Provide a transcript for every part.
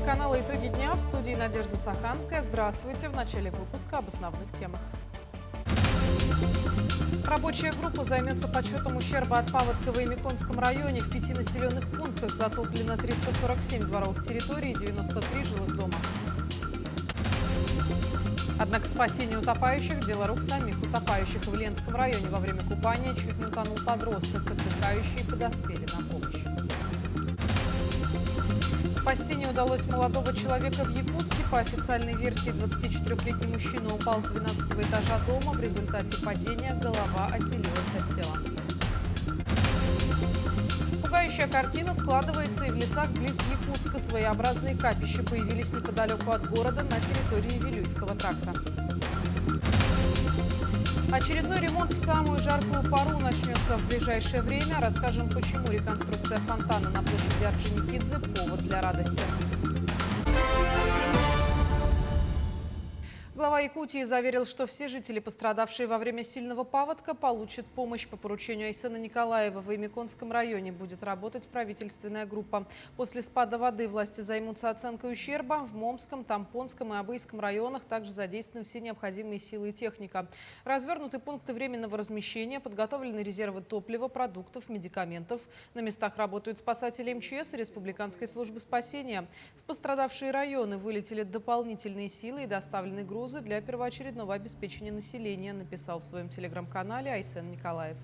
телеканала «Итоги дня», в студии Надежда Саханская. Здравствуйте. В начале выпуска об основных темах. Рабочая группа займется подсчетом ущерба от паводка в Ямиконском районе. В 5 населенных пунктах затоплено 347 дворовых территорий и 93 жилых дома. Однако спасение утопающих – дело рук самих утопающих. В Ленском районе во время купания чуть не утонул подросток. Отдыхающие подоспели на помощь. Спасти не удалось молодого человека в Якутске. По официальной версии, 24-летний мужчина упал с 12-го этажа дома. В результате падения голова отделилась от тела. Пугающая картина складывается и в лесах близ Якутска. Своеобразные капища появились неподалеку от города на территории Вилюйского тракта. Очередной ремонт в самую жаркую пору начнется в ближайшее время. Расскажем, почему реконструкция фонтана на площади Орджоникидзе – повод для радости. Глава Якутии заверил, что все жители, пострадавшие во время сильного паводка, получат помощь. По поручению Айсена Николаева в Ямиконском районе будет работать правительственная группа. После спада воды власти займутся оценкой ущерба. В Момском, Тампонском и Абыйском районах также задействованы все необходимые силы и техника. Развернуты пункты временного размещения, подготовлены резервы топлива, продуктов, медикаментов. На местах работают спасатели МЧС и Республиканской службы спасения. В пострадавшие районы вылетели дополнительные силы и доставлены грузы для первоочередного обеспечения населения, написал в своем телеграм-канале Айсен Николаев.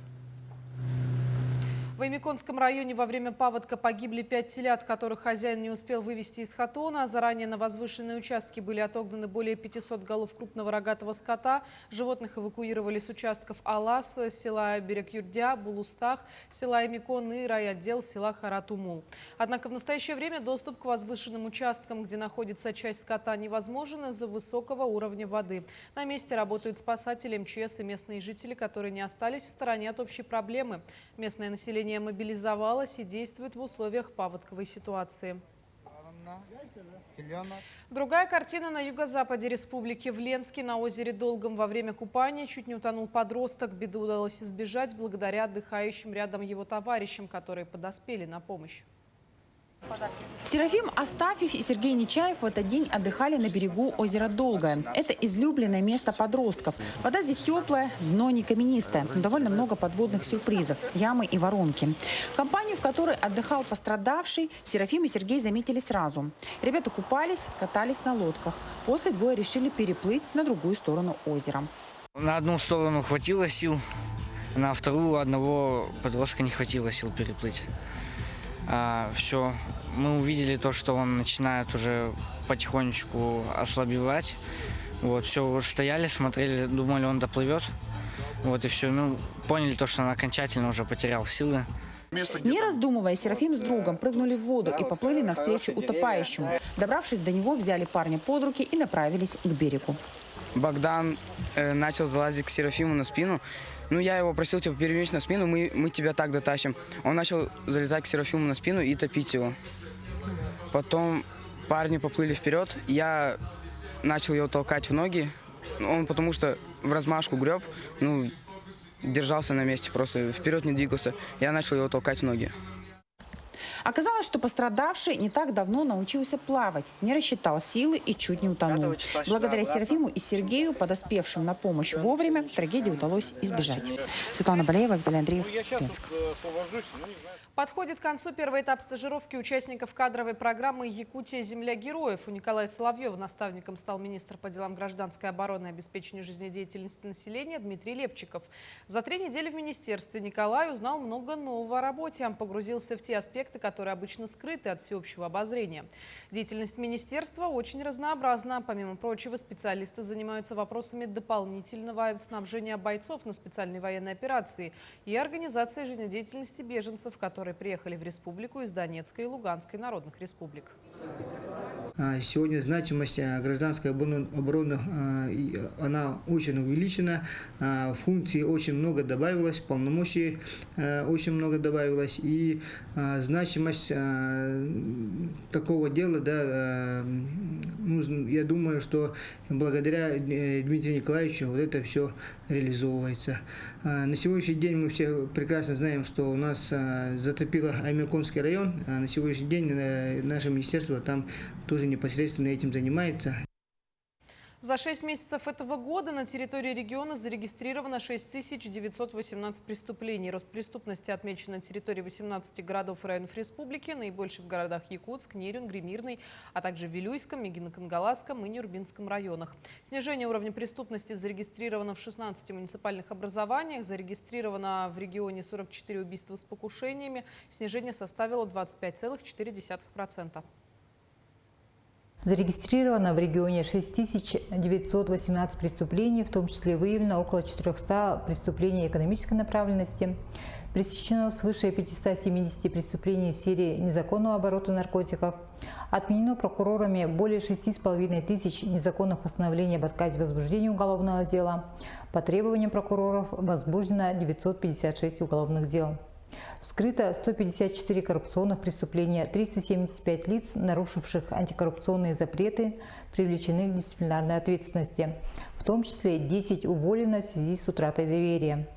В Ямиконском районе во время паводка погибли 5 телят, которых хозяин не успел вывести из хатона. Заранее на возвышенные участки были отогнаны более 500 голов крупного рогатого скота. Животных эвакуировали с участков Алас, села Берек-Юрдя, Булустах, села Ямикон и райотдел села Харатумул. Однако в настоящее время доступ к возвышенным участкам, где находится часть скота, невозможен из-за высокого уровня воды. На месте работают спасатели, МЧС и местные жители, которые не остались в стороне от общей проблемы. Местное население мобилизовалась и действует в условиях паводковой ситуации. Другая картина на юго-западе республики. В Ленске на озере Долгом во время купания чуть не утонул подросток. Беды удалось избежать благодаря отдыхающим рядом его товарищам, которые подоспели на помощь. Серафим Астафьев и Сергей Нечаев в этот день отдыхали на берегу озера Долгое. Это излюбленное место подростков. Вода здесь теплая, дно не каменистое, но довольно много подводных сюрпризов, ямы и воронки. Компанию, в которой отдыхал пострадавший, Серафим и Сергей заметили сразу. Ребята купались, катались на лодках. После двое решили переплыть на другую сторону озера. На одну сторону хватило сил, на вторую одного подростка не хватило сил переплыть. Все, мы увидели то, что он начинает уже потихонечку ослабевать. Вот, все, стояли, смотрели, думали, он доплывет. Вот и все, ну, поняли то, что он окончательно уже потерял силы. Не раздумывая, Серафим с другом прыгнули в воду и поплыли навстречу утопающему. Добравшись до него, взяли парня под руки и направились к берегу. Богдан начал залазить к Серафиму на спину. Ну, я его просил, типа, перевернись на спину, мы тебя так дотащим. Он начал залезать к Серафиму на спину и топить его. Потом парни поплыли вперед, я начал его толкать в ноги. Он потому что в размашку греб, ну, держался на месте, просто вперед не двигался. Я начал его толкать в ноги. Оказалось, что пострадавший не так давно научился плавать, не рассчитал силы и чуть не утонул. Благодаря Серафиму и Сергею, подоспевшим на помощь вовремя, трагедии удалось избежать. Светлана Балеева, Виталий Андреев, Пенза. Подходит к концу первый этап стажировки участников кадровой программы «Якутия. Земля героев». У Николая Соловьева наставником стал министр по делам гражданской обороны и обеспечению жизнедеятельности населения Дмитрий Лепчиков. За 3 недели в министерстве Николай узнал много нового о работе. Погрузился в те аспекты, которые обычно скрыты от всеобщего обозрения. Деятельность министерства очень разнообразна. Помимо прочего, специалисты занимаются вопросами дополнительного снабжения бойцов на специальной военной операции и организацией жизнедеятельности беженцев, которые приехали в республику из Донецкой и Луганской народных республик. Сегодня значимость гражданской обороны она очень увеличена, функций очень много добавилось, полномочий очень много добавилось, и значимость такого дела, да, я думаю, что благодаря Дмитрию Николаевичу вот это все реализовывается. На сегодняшний день мы все прекрасно знаем, что у нас затопило Аймяконский район. На сегодняшний день наше министерство министерство там тоже непосредственно этим занимается. За 6 месяцев этого года на территории региона зарегистрировано 6918 преступлений. Рост преступности отмечен на территории 18 городов и районов республики, наибольших в городах Якутск, Нерюнгри, Мирный, а также в Вилюйском, Мегино-Кангаласском и Нюрбинском районах. Снижение уровня преступности зарегистрировано в 16 муниципальных образованиях, зарегистрировано в регионе 44 убийства с покушениями, снижение составило 25,4%. Зарегистрировано в регионе 6918 преступлений, в том числе выявлено около 400 преступлений экономической направленности. Пресечено свыше 570 преступлений в сфере незаконного оборота наркотиков. Отменено прокурорами более 6,5 тысяч незаконных постановлений об отказе в возбуждении уголовного дела. По требованиям прокуроров возбуждено 956 уголовных дел. Вскрыто 154 коррупционных преступления, 375 лиц, нарушивших антикоррупционные запреты, привлечены к дисциплинарной ответственности, в том числе 10 уволено в связи с утратой доверия.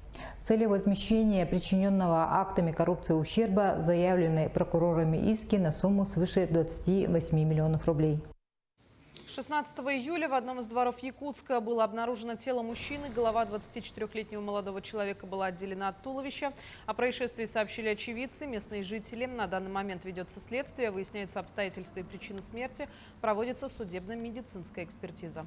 В целях возмещения причиненного актами коррупции ущерба заявлены прокурорами иски на сумму свыше 28 миллионов рублей. 16 июля в одном из дворов Якутска было обнаружено тело мужчины. Голова 24-летнего молодого человека была отделена от туловища. О происшествии сообщили очевидцы, местные жители. На данный момент ведется следствие, выясняются обстоятельства и причины смерти. Проводится судебно-медицинская экспертиза.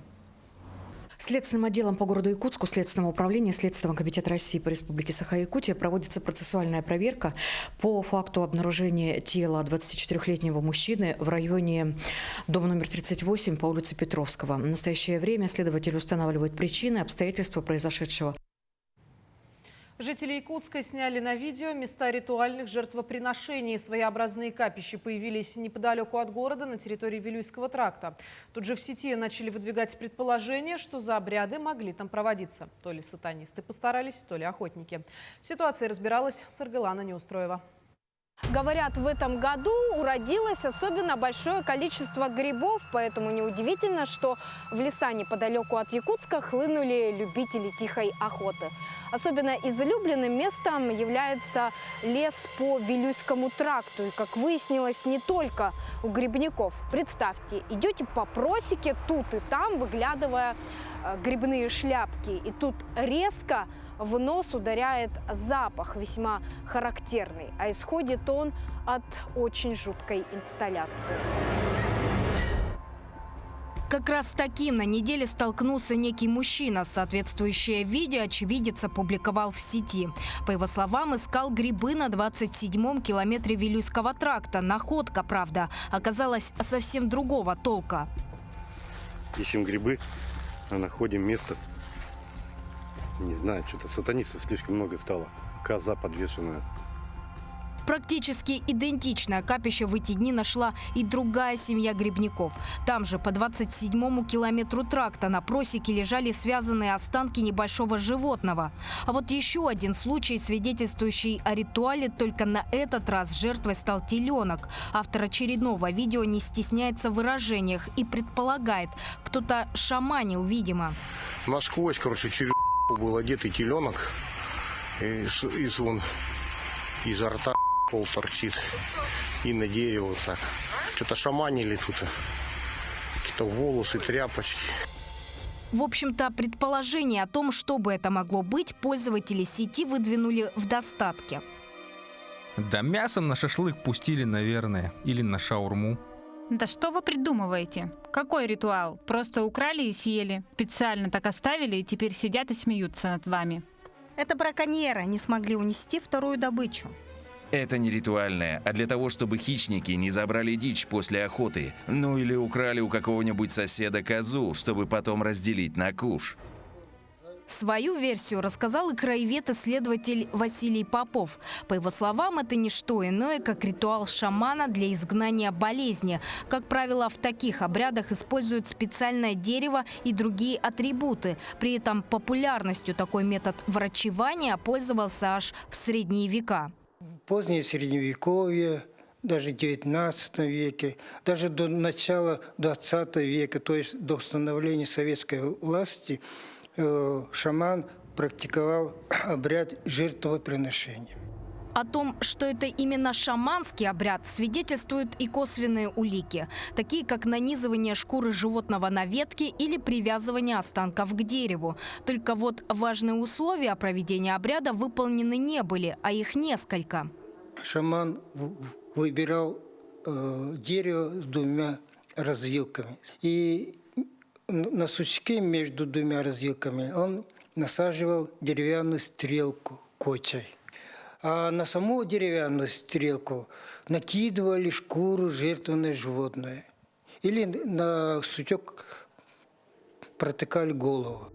Следственным отделом по городу Якутску Следственного управления Следственного комитета России по Республике Саха-Якутия проводится процессуальная проверка по факту обнаружения тела 24-летнего мужчины в районе дома номер 38 по улице Петровского. В настоящее время следователь устанавливает причины и обстоятельства произошедшего. Жители Якутска сняли на видео места ритуальных жертвоприношений. Своеобразные капища появились неподалеку от города на территории Вилюйского тракта. Тут же в сети начали выдвигать предположение, что за обряды могли там проводиться. То ли сатанисты постарались, то ли охотники. В ситуации разбиралась Саргалана Неустроева. Говорят, в этом году уродилось особенно большое количество грибов, поэтому неудивительно, что в леса неподалеку от Якутска хлынули любители тихой охоты. Особенно излюбленным местом является лес по Вилюйскому тракту. И, как выяснилось, не только у грибников. Представьте, идете по просеке тут и там, выглядывая грибные шляпки. И тут резко в нос ударяет запах, весьма характерный. А исходит он от очень жуткой инсталляции. Как раз с таким на неделе столкнулся некий мужчина. Соответствующее видео очевидец опубликовал в сети. По его словам, искал грибы на 27-м километре Вилюйского тракта. Находка, правда, оказалась совсем другого толка. Ищем грибы, а находим место. Не знаю, что-то сатанистов слишком много стало. Коза подвешенная. Практически идентичное капище в эти дни нашла и другая семья грибников. Там же по 27-му километру тракта на просеке лежали связанные останки небольшого животного. А вот еще один случай, свидетельствующий о ритуале, только на этот раз жертвой стал теленок. Автор очередного видео не стесняется в выражениях и предполагает, кто-то шаманил, видимо. Насквозь, через был одетый теленок, изо рта пол торчит, и на дерево вот так. Что-то шаманили тут, какие-то волосы, тряпочки. В общем-то, предположение о том, что бы это могло быть, пользователи сети выдвинули в достатке. Да мясо на шашлык пустили, наверное, или на шаурму. Да что вы придумываете? Какой ритуал? Просто украли и съели. Специально так оставили и теперь сидят и смеются над вами. Это браконьеры не смогли унести вторую добычу. Это не ритуальное, а для того, чтобы хищники не забрали дичь после охоты. Ну или украли у какого-нибудь соседа козу, чтобы потом разделить на куш. Свою версию рассказал и краевед-исследователь Василий Попов. По его словам, это не что иное, как ритуал шамана для изгнания болезни. Как правило, в таких обрядах используют специальное дерево и другие атрибуты. При этом популярностью такой метод врачевания пользовался аж в средние века. Позднее Средневековье, даже в XIX веке, даже до начала XX века, то есть до становления советской власти, шаман практиковал обряд жертвоприношения. О том, что это именно шаманский обряд, свидетельствуют и косвенные улики, такие как нанизывание шкуры животного на ветки или привязывание останков к дереву. Только вот важные условия проведения обряда выполнены не были, а их несколько. Шаман выбирал дерево с двумя развилками. И на сучке между двумя развилками он насаживал деревянную стрелку кочей. А на саму деревянную стрелку накидывали шкуру жертвенное животное. Или на сучок протыкали голову.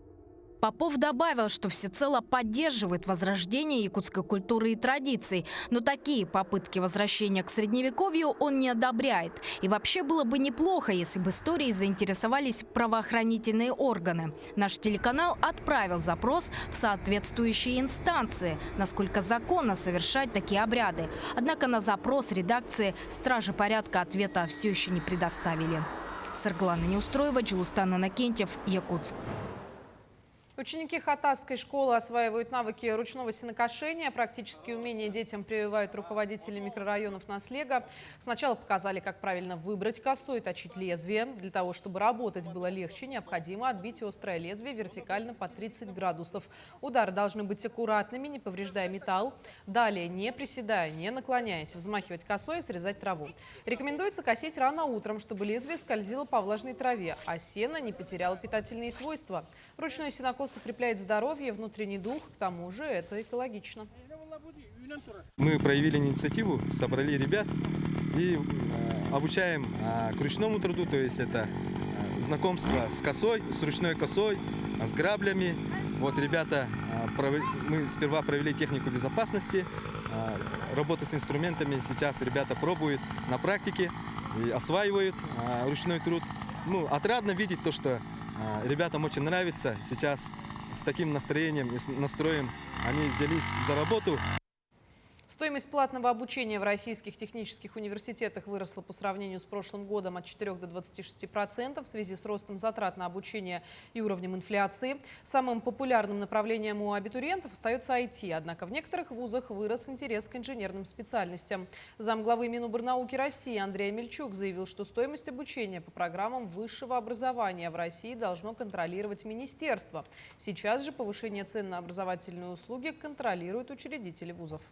Попов добавил, что всецело поддерживает возрождение якутской культуры и традиций, но такие попытки возвращения к средневековью он не одобряет. И вообще было бы неплохо, если бы историей заинтересовались правоохранительные органы. Наш телеканал отправил запрос в соответствующие инстанции, насколько законно совершать такие обряды. Однако на запрос редакции «Стражи порядка» ответа все еще не предоставили. Сарглана Неустроева, Джулустан Иннокентьев, Якутск. Ученики Хатасской школы осваивают навыки ручного сенокошения. Практические умения детям прививают руководители микрорайонов Наслега. Сначала показали, как правильно выбрать косу и точить лезвие. Для того, чтобы работать было легче, необходимо отбить острое лезвие вертикально по 30 градусов. Удары должны быть аккуратными, не повреждая металл. Далее, не приседая, не наклоняясь, взмахивать косой и срезать траву. Рекомендуется косить рано утром, чтобы лезвие скользило по влажной траве, а сено не потеряло питательные свойства. Ручной сенокос укрепляет здоровье, внутренний дух, к тому же это экологично. Мы проявили инициативу, собрали ребят и обучаем к ручному труду, то есть это знакомство с косой, с ручной косой, с граблями. Вот ребята, мы сперва провели технику безопасности, работу с инструментами. Сейчас ребята пробуют на практике и осваивают ручной труд. Отрадно видеть то, что ребятам очень нравится. Сейчас с таким настроением и настроем они взялись за работу. Стоимость платного обучения в российских технических университетах выросла по сравнению с прошлым годом от 4 до 26% в связи с ростом затрат на обучение и уровнем инфляции. Самым популярным направлением у абитуриентов остается IT, однако в некоторых вузах вырос интерес к инженерным специальностям. Замглавы Миноборнауки России Андрей Мельчук заявил, что стоимость обучения по программам высшего образования в России должно контролировать министерство. Сейчас же повышение цен на образовательные услуги контролируют учредители вузов.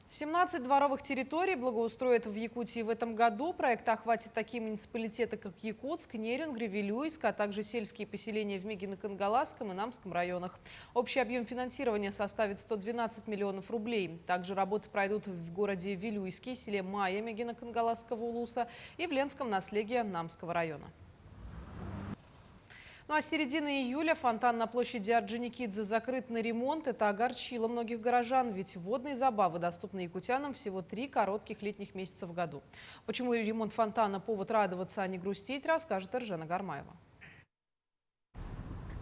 17 дворовых территорий благоустроят в Якутии в этом году. Проект охватит такие муниципалитеты, как Якутск, Нерюнгри, Вилюйск, а также сельские поселения в Мегино-Кангаласском и Намском районах. Общий объем финансирования составит 112 миллионов рублей. Также работы пройдут в городе Вилюйске, селе Майя Мегино-Кангаласского улуса и в Ленском Наслеге Намского района. А с середины июля фонтан на площади Орджоникидзе закрыт на ремонт. Это огорчило многих горожан, ведь водные забавы доступны якутянам всего 3 коротких летних месяца в году. Почему ремонт фонтана повод радоваться, а не грустить, расскажет Эржена Гармаева.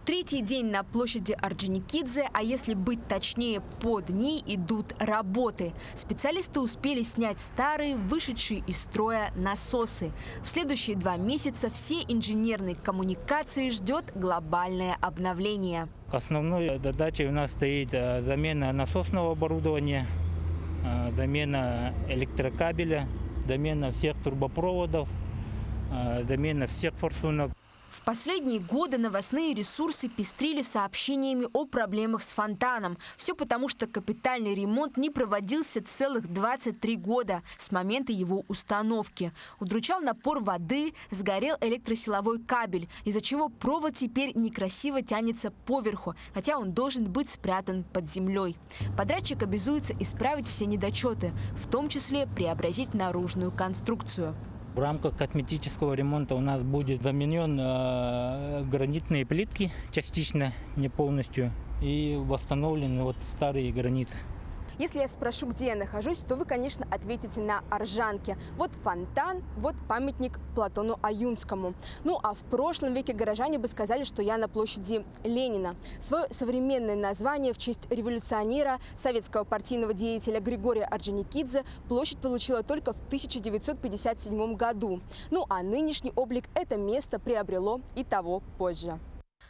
Третий день на площади Орджоникидзе, а если быть точнее, под ней идут работы. Специалисты успели снять старые, вышедшие из строя насосы. В следующие 2 месяца все инженерные коммуникации ждет глобальное обновление. Основной задачей у нас стоит замена насосного оборудования, замена электрокабеля, замена всех трубопроводов, замена всех форсунок. В последние годы новостные ресурсы пестрили сообщениями о проблемах с фонтаном. Все потому, что капитальный ремонт не проводился целых 23 года с момента его установки. Удручал напор воды, сгорел электросиловой кабель, из-за чего провод теперь некрасиво тянется поверху, хотя он должен быть спрятан под землей. Подрядчик обязуется исправить все недочеты, в том числе преобразить наружную конструкцию. В рамках косметического ремонта у нас будет заменен гранитные плитки частично, не полностью, и восстановлены старые граниты. Если я спрошу, где я нахожусь, то вы, конечно, ответите на Оржанке. Вот фонтан, вот памятник Платону Аюнскому. А в прошлом веке горожане бы сказали, что я на площади Ленина. Свое современное название в честь революционера, советского партийного деятеля Григория Орджоникидзе площадь получила только в 1957 году. А нынешний облик это место приобрело и того позже.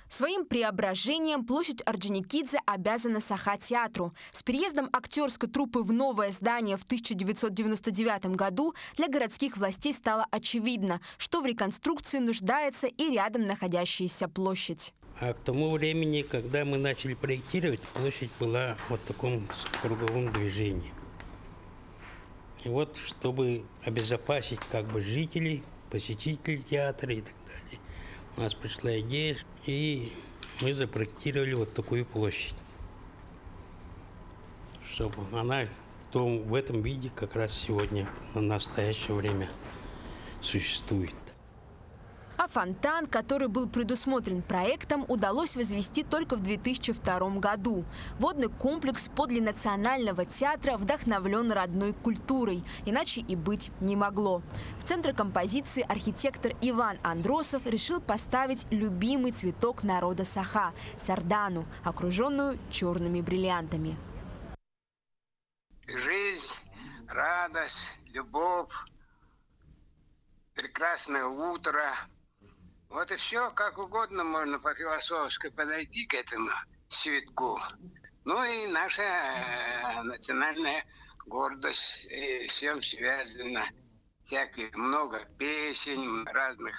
Своим преображением площадь Орджоникидзе обязана Саха-театру. С переездом актерской труппы в новое здание в 1999 году для городских властей стало очевидно, что в реконструкции нуждается и рядом находящаяся площадь. А к тому времени, когда мы начали проектировать, площадь была вот в таком круговом движении. И вот, чтобы обезопасить как бы жителей, посетителей театра и так далее, у нас пришла идея, и мы запроектировали вот такую площадь, чтобы она в этом виде как раз сегодня, в настоящее время, существует. А фонтан, который был предусмотрен проектом, удалось возвести только в 2002 году. Водный комплекс подле Национального театра вдохновлен родной культурой, иначе и быть не могло. В центре композиции архитектор Иван Андросов решил поставить любимый цветок народа Саха – сардану, окруженную черными бриллиантами. Жизнь, радость, любовь, прекрасное утро. Вот и все, как угодно можно по-философски подойти к этому цветку. Ну и наша национальная гордость с чем связана. Всякие много песен, разных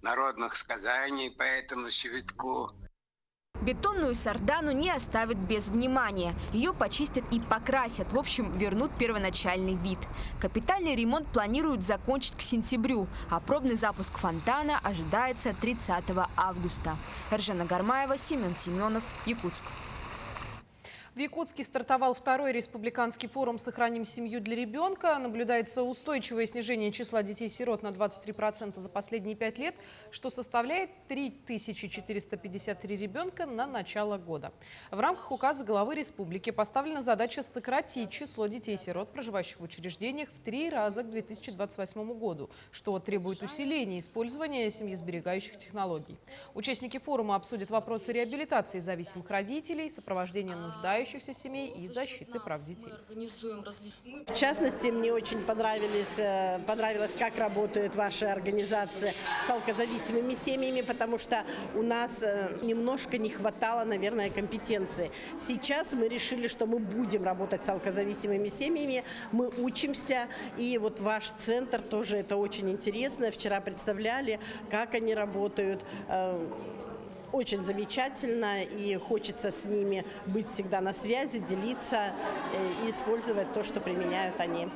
народных сказаний по этому цветку. Бетонную сардану не оставят без внимания. Ее почистят и покрасят. В общем, вернут первоначальный вид. Капитальный ремонт планируют закончить к сентябрю, а пробный запуск фонтана ожидается 30 августа. Эржена Гармаева, Семен Семенов, Якутск. В Якутске стартовал второй республиканский форум «Сохраним семью для ребенка». Наблюдается устойчивое снижение числа детей-сирот на 23% за последние 5 лет, что составляет 3453 ребенка на начало года. В рамках указа главы республики поставлена задача сократить число детей-сирот, проживающих в учреждениях, в 3 раза к 2028 году, что требует усиления использования семьесберегающих технологий. Участники форума обсудят вопросы реабилитации зависимых родителей, сопровождения нуждающихся семей и защиты прав детей. В частности, мне очень понравилось, как работает ваша организация с алкозависимыми семьями, потому что у нас немножко не хватало, наверное, компетенции. Сейчас мы решили, что мы будем работать с алкозависимыми семьями, мы учимся, и вот ваш центр тоже это очень интересно. Вчера представляли, как они работают. Очень замечательно, и хочется с ними быть всегда на связи, делиться и использовать то, что применяют они.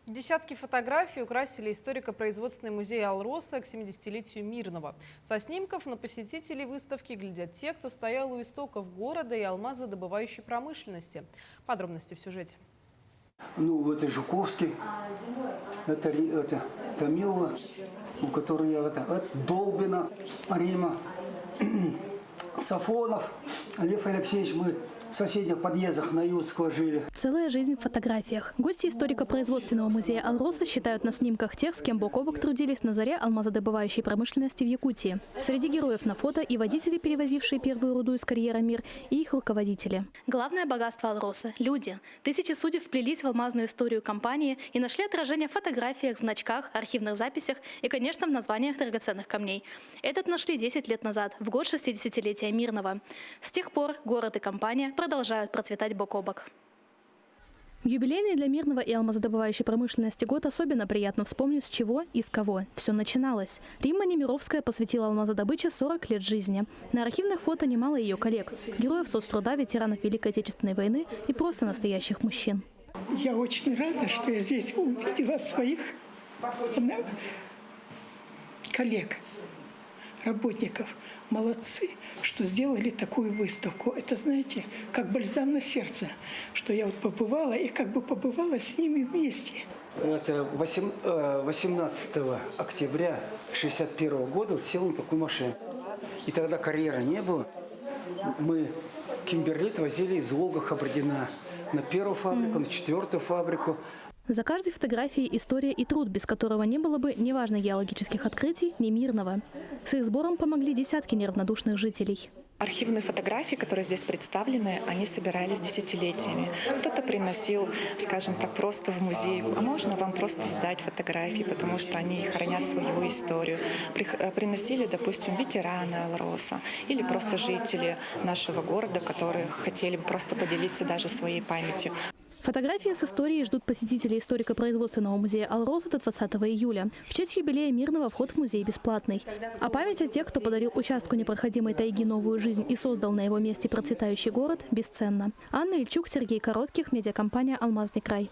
Десятки фотографий украсили историко-производственный музей Алроса к 70-летию Мирного. Со снимков на посетителей выставки глядят те, кто стоял у истоков города и алмазодобывающей промышленности. Подробности в сюжете. Ну, это Жуковский, это Томилова, у которой от Долбина, Рима. Сафонов, Лев Алексеевич, мы в соседних подъездах на Ютского жили. Целая жизнь в фотографиях. Гости историко-производственного музея Алроса считают на снимках тех, с кем бок о бок трудились на заре алмазодобывающей промышленности в Якутии. Среди героев на фото и водители, перевозившие первую руду из карьера «Мир», и их руководители. Главное богатство Алроса – люди. Тысячи судеб вплелись в алмазную историю компании и нашли отражение в фотографиях, значках, архивных записях и, конечно, в названиях драгоценных камней. Этот нашли 10 лет назад, в год 60-летия Мирного. С тех пор город и компания продолжают процветать бок о бок. Юбилейный для мирного и алмазодобывающей промышленности год особенно приятно вспомнить, с чего и с кого все начиналось. Римма Немировская посвятила алмазодобыче 40 лет жизни. На архивных фото немало ее коллег, героев соцтруда, ветеранов Великой Отечественной войны и просто настоящих мужчин. Я очень рада, что я здесь увидела своих коллег, работников. Молодцы, что сделали такую выставку. Это, знаете, как бальзам на сердце, что я вот побывала и как бы побывала с ними вместе. Это 18 октября 1961 года вот сел на такую машину. И тогда карьера не было. Мы кимберлит возили из Волга-Хабардина на первую фабрику, на 4-ю фабрику. За каждой фотографией история и труд, без которого не было бы ни важных геологических открытий, ни Мирного. С их сбором помогли десятки неравнодушных жителей. Архивные фотографии, которые здесь представлены, они собирались десятилетиями. Кто-то приносил, скажем так, просто в музей. А можно вам просто сдать фотографии, потому что они хранят свою историю. Приносили, допустим, ветераны Алроса или просто жители нашего города, которые хотели бы просто поделиться даже своей памятью. Фотографии с историей ждут посетителей историко-производственного музея «Алроса» до 20 июля. В честь юбилея мирного вход в музей бесплатный. А память о тех, кто подарил участку непроходимой тайги новую жизнь и создал на его месте процветающий город, бесценна. Анна Ильчук, Сергей Коротких, медиакомпания «Алмазный край».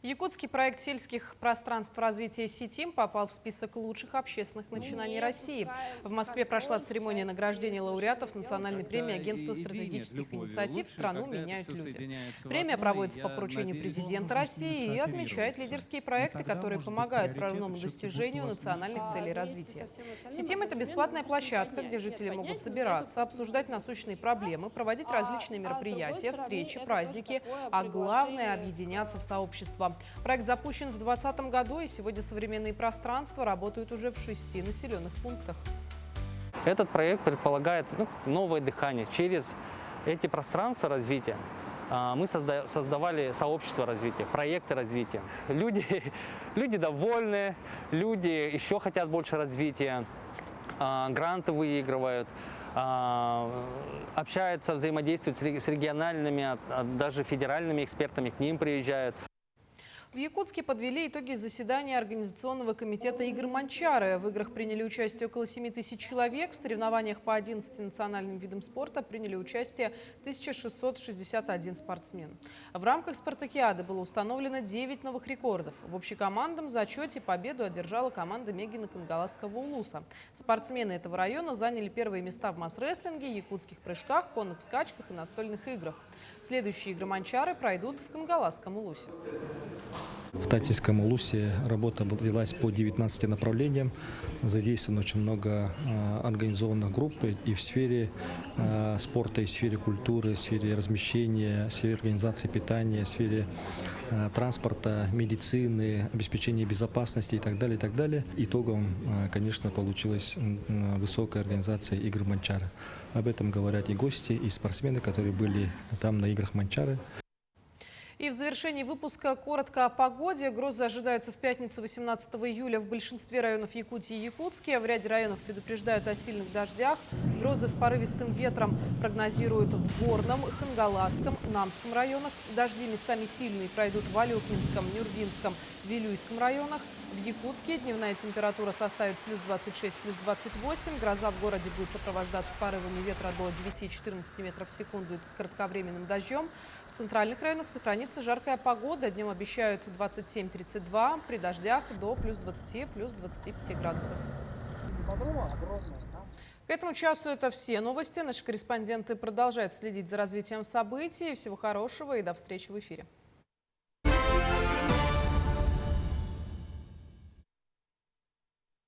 Якутский проект сельских пространств развития «Ситим» попал в список лучших общественных начинаний России. В Москве прошла церемония награждения лауреатов национальной премии Агентства стратегических инициатив «Страну меняют люди». Премия проводится по поручению президента России и отмечает лидерские проекты, которые помогают прорывному достижению национальных целей развития. «Ситим» – это бесплатная площадка, где жители могут собираться, обсуждать насущные проблемы, проводить различные мероприятия, встречи, праздники, а главное – объединяться в сообщество. Проект запущен в 2020 году, и сегодня современные пространства работают уже в 6 населенных пунктах. Этот проект предполагает новое дыхание. Через эти пространства развития мы создавали сообщество развития, проекты развития. Люди довольны, люди еще хотят больше развития, гранты выигрывают, общаются, взаимодействуют с региональными, даже федеральными экспертами, к ним приезжают. В Якутске подвели итоги заседания Организационного комитета игр «Манчары». В играх приняли участие около 7 тысяч человек. В соревнованиях по 11 национальным видам спорта приняли участие 1661 спортсмен. В рамках спартакиады было установлено 9 новых рекордов. В общекомандном зачете победу одержала команда Мегино-Кангаласского улуса. Спортсмены этого района заняли первые места в масс-рестлинге, якутских прыжках, конных скачках и настольных играх. Следующие игры «Манчары» пройдут в Кангаласском улусе. В Татийском улусе работа велась по 19 направлениям. Задействовано очень много организованных групп и в сфере спорта, и в сфере культуры, в сфере размещения, в сфере организации питания, в сфере транспорта, медицины, обеспечения безопасности и так далее, и так далее. Итогом, конечно, получилась высокая организация игр «Манчары». Об этом говорят и гости, и спортсмены, которые были там на играх «Манчары». И в завершении выпуска коротко о погоде. Грозы ожидаются в пятницу 18 июля в большинстве районов Якутии и Якутска. В ряде районов предупреждают о сильных дождях. Грозы с порывистым ветром прогнозируют в Горном, Хангаласском, Намском районах. Дожди местами сильные пройдут в Алюкминском, Нюрбинском, Вилюйском районах. В Якутске дневная температура составит плюс 26, плюс 28. Гроза в городе будет сопровождаться порывами ветра до 9-14 метров в секунду и кратковременным дождем. В центральных районах сохранится жаркая погода. Днем обещают 27-32, при дождях до плюс 20, плюс 25 градусов. К этому часу это все новости. Наши корреспонденты продолжают следить за развитием событий. Всего хорошего и до встречи в эфире.